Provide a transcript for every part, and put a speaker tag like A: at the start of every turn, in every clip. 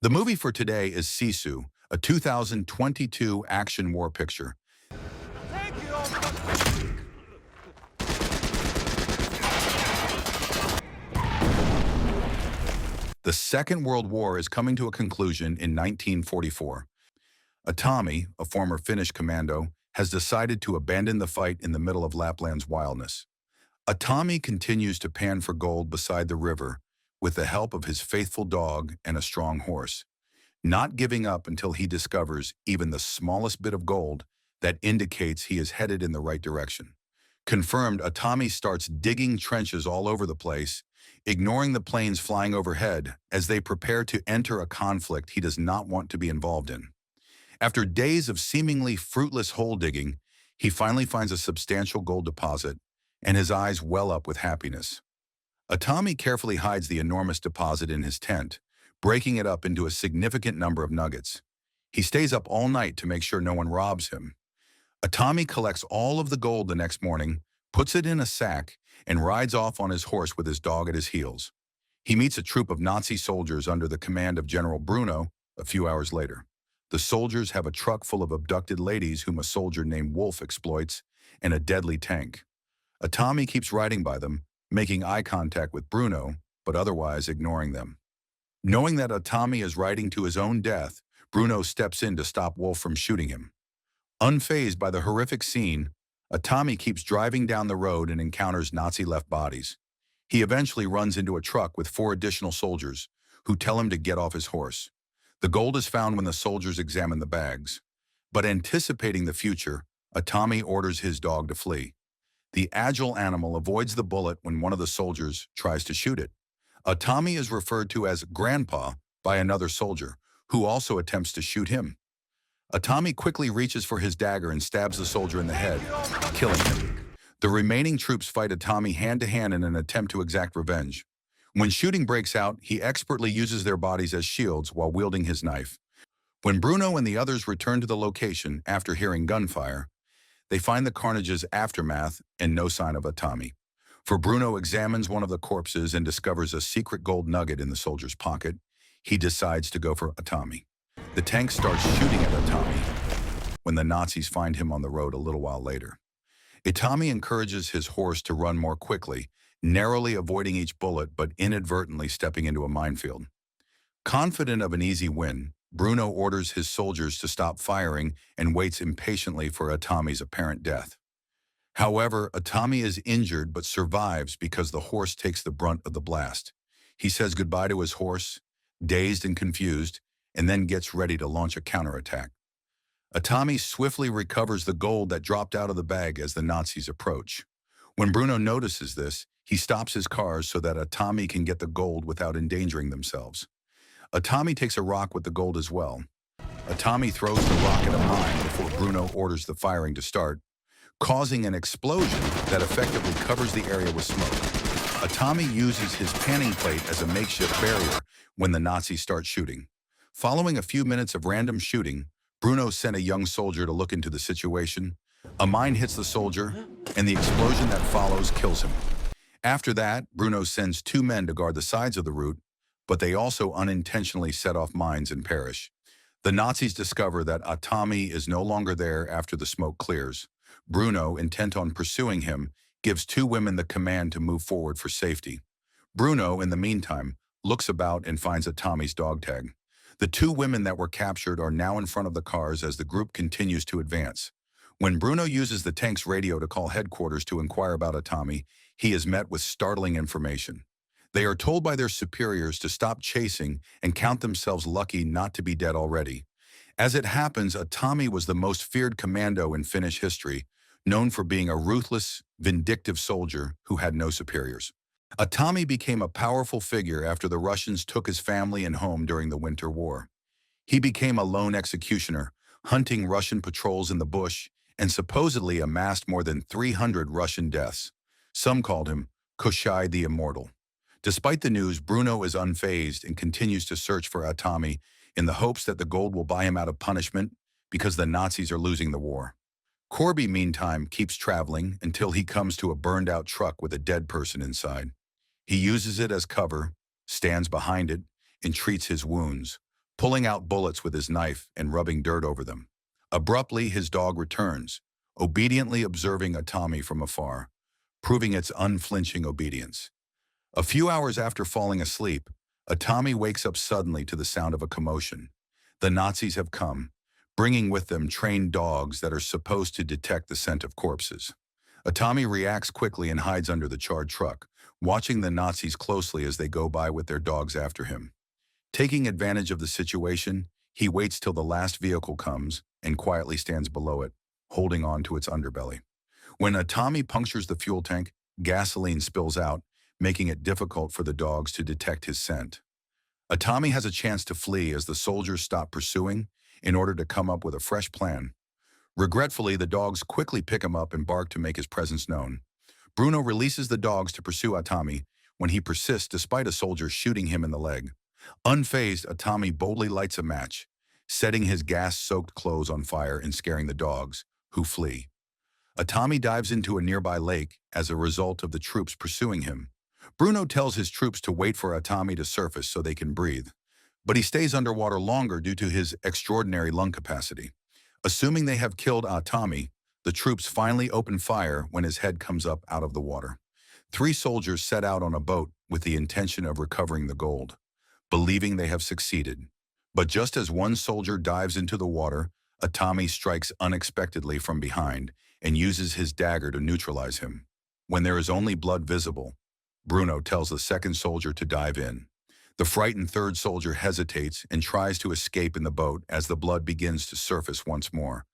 A: The movie for today is Sisu, a 2022 action war picture. The Second World War is coming to a conclusion in 1944. Atami, a former Finnish commando, has decided to abandon the fight in the middle of Lapland's wildness. Atami continues to pan for gold beside the river with the help of his faithful dog and a strong horse, not giving up until he discovers even the smallest bit of gold that indicates he is headed in the right direction. Confirmed, Atami starts digging trenches all over the place, ignoring the planes flying overhead as they prepare to enter a conflict he does not want to be involved in. After days of seemingly fruitless hole digging, he finally finds a substantial gold deposit, and his eyes well up with happiness. Atami carefully hides the enormous deposit in his tent, breaking it up into a significant number of nuggets. He stays up all night to make sure no one robs him. Atami collects all of the gold the next morning, puts it in a sack, and rides off on his horse with his dog at his heels. He meets a troop of Nazi soldiers under the command of General Bruno a few hours later. The soldiers have a truck full of abducted ladies whom a soldier named Wolf exploits, and a deadly tank. Atami keeps riding by them, making eye contact with Bruno, but otherwise ignoring them. Knowing that Atami is riding to his own death, Bruno steps in to stop Wolf from shooting him. Unfazed by the horrific scene, Atami keeps driving down the road and encounters Nazi-left bodies. He eventually runs into a truck with 4 additional soldiers, who tell him to get off his horse. The gold is found when the soldiers examine the bags. But anticipating the future, Atami orders his dog to flee. The agile animal avoids the bullet when one of the soldiers tries to shoot it. Atami is referred to as Grandpa by another soldier, who also attempts to shoot him. Atami quickly reaches for his dagger and stabs the soldier in the head, killing him. The remaining troops fight Atami hand-to-hand in an attempt to exact revenge. When shooting breaks out, he expertly uses their bodies as shields while wielding his knife. When Bruno and the others return to the location after hearing gunfire, they find the carnage's aftermath and no sign of Atami. For Bruno examines one of the corpses and discovers a secret gold nugget in the soldier's pocket, he decides to go for Atami. The tank starts shooting at Atami when the Nazis find him on the road a little while later. Atami encourages his horse to run more quickly, narrowly avoiding each bullet but inadvertently stepping into a minefield. Confident of an easy win, Bruno orders his soldiers to stop firing and waits impatiently for Atami's apparent death. However, Atami is injured but survives because the horse takes the brunt of the blast. He says goodbye to his horse, dazed and confused, and then gets ready to launch a counterattack. Atami swiftly recovers the gold that dropped out of the bag as the Nazis approach. When Bruno notices this, he stops his cars so that Atami can get the gold without endangering themselves. Atami takes a rock with the gold as well. Atami throws the rock at a mine before Bruno orders the firing to start, causing an explosion that effectively covers the area with smoke. Atami uses his panning plate as a makeshift barrier when the Nazis start shooting. Following a few minutes of random shooting, Bruno sent a young soldier to look into the situation. A mine hits the soldier, and the explosion that follows kills him. After that, Bruno sends 2 men to guard the sides of the route, but they also unintentionally set off mines and perish. The Nazis discover that Atami is no longer there after the smoke clears. Bruno, intent on pursuing him, gives 2 women the command to move forward for safety. Bruno, in the meantime, looks about and finds Atami's dog tag. The 2 women that were captured are now in front of the cars as the group continues to advance. When Bruno uses the tank's radio to call headquarters to inquire about Atami, he is met with startling information. They are told by their superiors to stop chasing and count themselves lucky not to be dead already. As it happens, Atami was the most feared commando in Finnish history, known for being a ruthless, vindictive soldier who had no superiors. Atami became a powerful figure after the Russians took his family and home during the Winter War. He became a lone executioner, hunting Russian patrols in the bush, and supposedly amassed more than 300 Russian deaths. Some called him Koshai the Immortal. Despite the news, Bruno is unfazed and continues to search for Atami in the hopes that the gold will buy him out of punishment because the Nazis are losing the war. Corby, meantime, keeps traveling until he comes to a burned-out truck with a dead person inside. He uses it as cover, stands behind it, and treats his wounds. pulling out bullets with his knife and rubbing dirt over them. Abruptly, his dog returns, obediently observing Atami from afar, proving its unflinching obedience. A few hours after falling asleep, Atami wakes up suddenly to the sound of a commotion. The Nazis have come, bringing with them trained dogs that are supposed to detect the scent of corpses. Atami reacts quickly and hides under the charred truck, watching the Nazis closely as they go by with their dogs after him. Taking advantage of the situation, he waits till the last vehicle comes and quietly stands below it, holding on to its underbelly. When Atami punctures the fuel tank, gasoline spills out, making it difficult for the dogs to detect his scent. Atami has a chance to flee as the soldiers stop pursuing in order to come up with a fresh plan. Regretfully, the dogs quickly pick him up and bark to make his presence known. Bruno releases the dogs to pursue Atami when he persists despite a soldier shooting him in the leg. Unfazed, Atami boldly lights a match, setting his gas-soaked clothes on fire and scaring the dogs, who flee. Atami dives into a nearby lake as a result of the troops pursuing him. Bruno tells his troops to wait for Atami to surface so they can breathe, but he stays underwater longer due to his extraordinary lung capacity. Assuming they have killed Atami, the troops finally open fire when his head comes up out of the water. 3 soldiers set out on a boat with the intention of recovering the gold, believing they have succeeded. But just as one soldier dives into the water, Atami strikes unexpectedly from behind and uses his dagger to neutralize him. When there is only blood visible, Bruno tells the second soldier to dive in. The frightened third soldier hesitates and tries to escape in the boat as the blood begins to surface once more.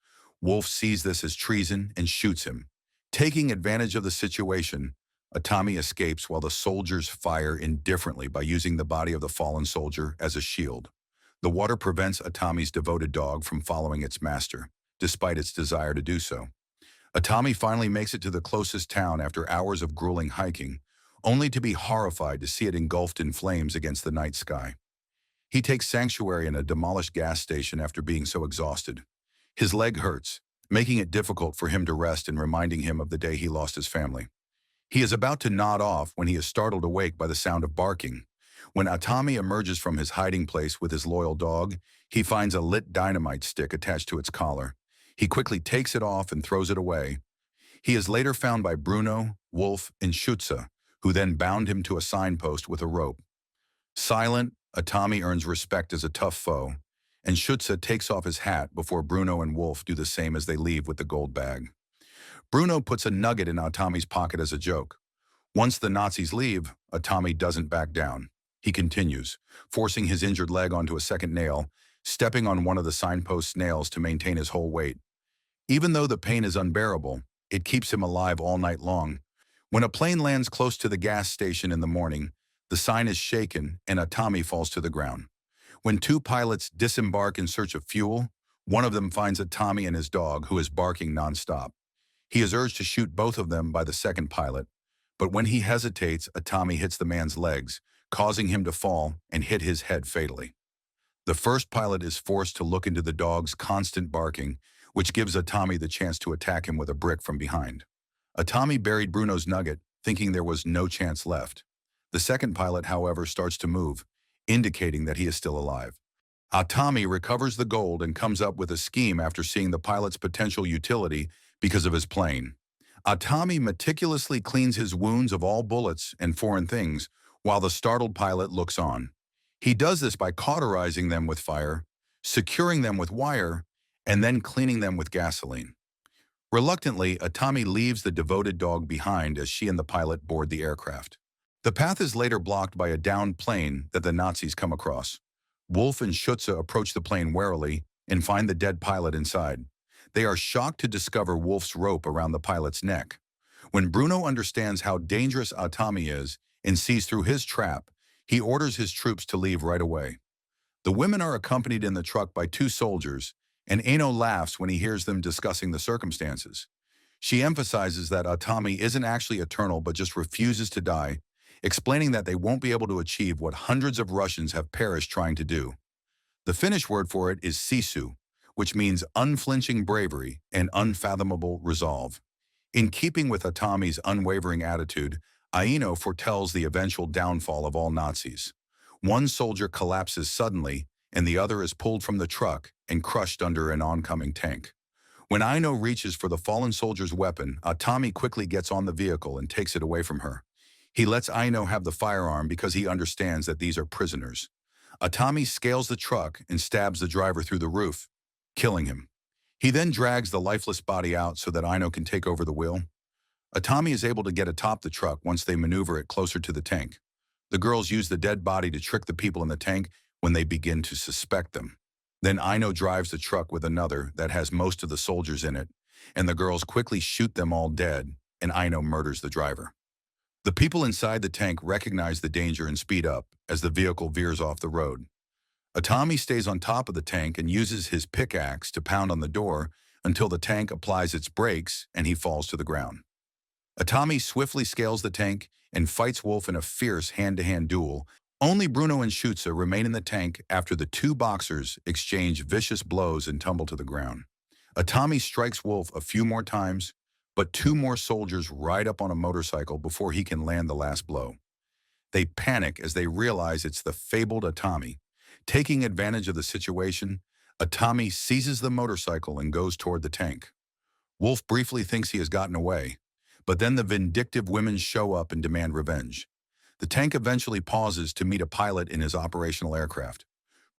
A: Wolf sees this as treason and shoots him. Taking advantage of the situation, Atami escapes while the soldiers fire indifferently by using the body of the fallen soldier as a shield. The water prevents Atami's devoted dog from following its master, despite its desire to do so. Atami finally makes it to the closest town after hours of grueling hiking, only to be horrified to see it engulfed in flames against the night sky. He takes sanctuary in a demolished gas station after being so exhausted. His leg hurts, making it difficult for him to rest and reminding him of the day he lost his family. He is about to nod off when he is startled awake by the sound of barking. When Atami emerges from his hiding place with his loyal dog, he finds a lit dynamite stick attached to its collar. He quickly takes it off and throws it away. He is later found by Bruno, Wolf, and Schutze, who then bound him to a signpost with a rope. Silent, Atami earns respect as a tough foe, and Schutze takes off his hat before Bruno and Wolf do the same as they leave with the gold bag. Bruno puts a nugget in Atami's pocket as a joke. Once the Nazis leave, Atami doesn't back down. He continues, forcing his injured leg onto a second nail, stepping on one of the signpost's nails to maintain his whole weight. Even though the pain is unbearable, it keeps him alive all night long. When a plane lands close to the gas station in the morning, the sign is shaken and Atami falls to the ground. When 2 pilots disembark in search of fuel, one of them finds Atami and his dog, who is barking nonstop. He is urged to shoot both of them by the second pilot, but when he hesitates, Atami hits the man's legs, causing him to fall and hit his head fatally. The first pilot is forced to look into the dog's constant barking, which gives Atami the chance to attack him with a brick from behind. Atami buried Bruno's nugget, thinking there was no chance left. The second pilot, however, starts to move, indicating that he is still alive. Atami recovers the gold and comes up with a scheme after seeing the pilot's potential utility because of his plane. Atami meticulously cleans his wounds of all bullets and foreign things, while the startled pilot looks on. He does this by cauterizing them with fire, securing them with wire, and then cleaning them with gasoline. Reluctantly, Atami leaves the devoted dog behind as she and the pilot board the aircraft. The path is later blocked by a downed plane that the Nazis come across. Wolf and Schutze approach the plane warily and find the dead pilot inside. They are shocked to discover Wolf's rope around the pilot's neck. When Bruno understands how dangerous Atami is and sees through his trap, he orders his troops to leave right away. The women are accompanied in the truck by 2 soldiers, and Eno laughs when he hears them discussing the circumstances. She emphasizes that Atami isn't actually eternal but just refuses to die, explaining that they won't be able to achieve what hundreds of Russians have perished trying to do. The Finnish word for it is sisu, which means unflinching bravery and unfathomable resolve. In keeping with Atami's unwavering attitude, Aino foretells the eventual downfall of all Nazis. One soldier collapses suddenly, and the other is pulled from the truck and crushed under an oncoming tank. When Aino reaches for the fallen soldier's weapon, Atami quickly gets on the vehicle and takes it away from her. He lets Aino have the firearm because he understands that these are prisoners. Atami scales the truck and stabs the driver through the roof, killing him. He then drags the lifeless body out so that Aino can take over the wheel. Atami is able to get atop the truck once they maneuver it closer to the tank. The girls use the dead body to trick the people in the tank when they begin to suspect them. Then Aino drives the truck with another that has most of the soldiers in it, and the girls quickly shoot them all dead, and Aino murders the driver. The people inside the tank recognize the danger and speed up as the vehicle veers off the road. Atami stays on top of the tank and uses his pickaxe to pound on the door until the tank applies its brakes and he falls to the ground. Atami swiftly scales the tank and fights Wolf in a fierce hand-to-hand duel. Only Bruno and Schutze remain in the tank after the two boxers exchange vicious blows and tumble to the ground. Atami strikes Wolf a few more times, but two more soldiers ride up on a motorcycle before he can land the last blow. They panic as they realize it's the fabled Atami. Taking advantage of the situation, Atami seizes the motorcycle and goes toward the tank. Wolf briefly thinks he has gotten away, but then the vindictive women show up and demand revenge. The tank eventually pauses to meet a pilot in his operational aircraft.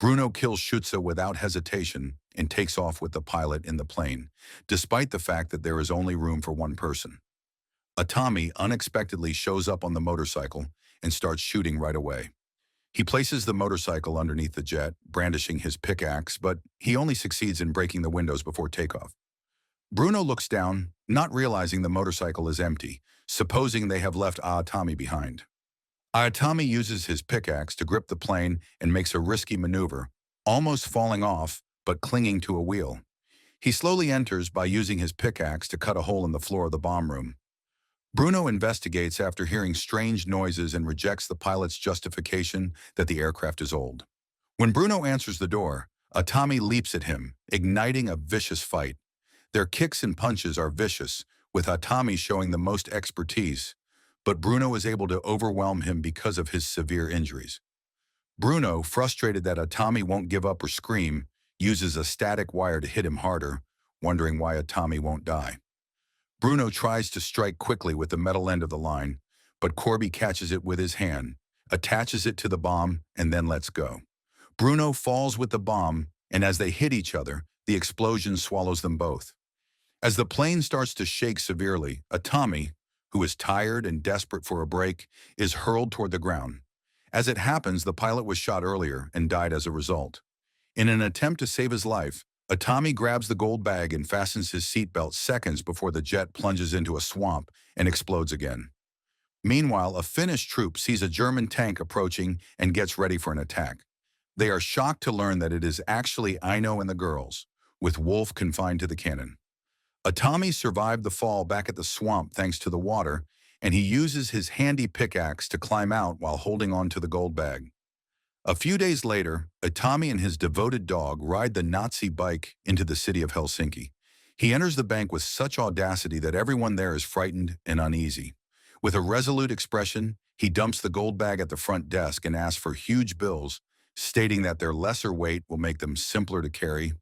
A: Bruno kills Schutze without hesitation and takes off with the pilot in the plane, despite the fact that there is only room for one person. Atami unexpectedly shows up on the motorcycle and starts shooting right away. He places the motorcycle underneath the jet, brandishing his pickaxe, but he only succeeds in breaking the windows before takeoff. Bruno looks down, not realizing the motorcycle is empty, supposing they have left Atami behind. Atami uses his pickaxe to grip the plane and makes a risky maneuver, almost falling off but clinging to a wheel. He slowly enters by using his pickaxe to cut a hole in the floor of the bomb room. Bruno investigates after hearing strange noises and rejects the pilot's justification that the aircraft is old. When Bruno answers the door, Atami leaps at him, igniting a vicious fight. Their kicks and punches are vicious, with Atami showing the most expertise, but Bruno is able to overwhelm him because of his severe injuries. Bruno, frustrated that Atami won't give up or scream, uses a static wire to hit him harder, wondering why Atami won't die. Bruno tries to strike quickly with the metal end of the line, but Corby catches it with his hand, attaches it to the bomb, and then lets go. Bruno falls with the bomb, and as they hit each other, the explosion swallows them both. As the plane starts to shake severely, Atami, who is tired and desperate for a break, is hurled toward the ground. As it happens, the pilot was shot earlier and died as a result. In an attempt to save his life, Atami grabs the gold bag and fastens his seatbelt seconds before the jet plunges into a swamp and explodes again. Meanwhile, a Finnish troop sees a German tank approaching and gets ready for an attack. They are shocked to learn that it is actually Aino and the girls, with Wolf confined to the cannon. Atami survived the fall back at the swamp thanks to the water, and he uses his handy pickaxe to climb out while holding on to the gold bag. A few days later, Atami and his devoted dog ride the Nazi bike into the city of Helsinki. He enters the bank with such audacity that everyone there is frightened and uneasy. With a resolute expression, he dumps the gold bag at the front desk and asks for huge bills, stating that their lesser weight will make them simpler to carry